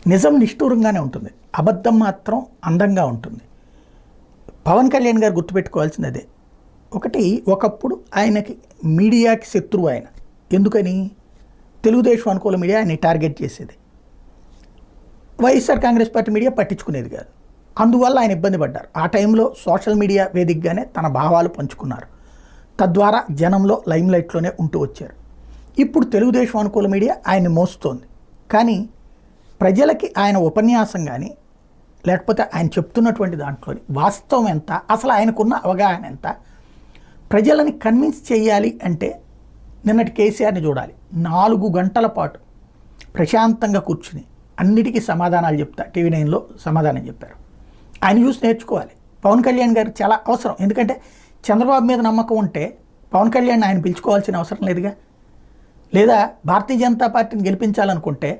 నిజం నిష్ఠూరంగానే ఉంటుంది, అబద్ధం మాత్రం అందంగా ఉంటుంది. పవన్ కళ్యాణ్ గారు గుర్తుపెట్టుకోవాల్సింది అదే. ఒకప్పుడు ఆయనకి మీడియాకి శత్రువు ఆయన. ఎందుకని? తెలుగుదేశం అనుకూల మీడియా ఆయన్ని టార్గెట్ చేసేది, వైఎస్ఆర్ కాంగ్రెస్ పార్టీ మీడియా పట్టించుకునేది కాదు. అందువల్ల ఆయన ఇబ్బంది పడ్డారు. ఆ టైంలో సోషల్ మీడియా వేదికగానే తన భావాలు పంచుకున్నారు, తద్వారా జనంలో లైమ్లైట్లోనే ఉంటూ వచ్చారు. ఇప్పుడు తెలుగుదేశం అనుకూల మీడియా ఆయన్ని మోస్తోంది. కానీ ప్రజలకి ఆయన ఉపన్యాసం కానీ లేకపోతే ఆయన చెప్తున్నటువంటి దాంట్లోని వాస్తవం ఎంత, అసలు ఆయనకున్న అవగాహన ఎంత, ప్రజలని కన్విన్స్ చేయాలి అంటే నిన్నటి కేసీఆర్ని చూడాలి. 4 గంటల పాటు ప్రశాంతంగా కూర్చుని అన్నిటికీ సమాధానాలు చెప్తా TV9లో సమాధానం చెప్పారు. ఆయన చూసి నేర్చుకోవాలి. పవన్ కళ్యాణ్ గారు చాలా అవసరం. ఎందుకంటే చంద్రబాబు మీద నమ్మకం ఉంటే పవన్ కళ్యాణ్ ఆయన పిలుచుకోవాల్సిన అవసరం లేదుగా. లేదా భారతీయ జనతా పార్టీని గెలిపించాలనుకుంటే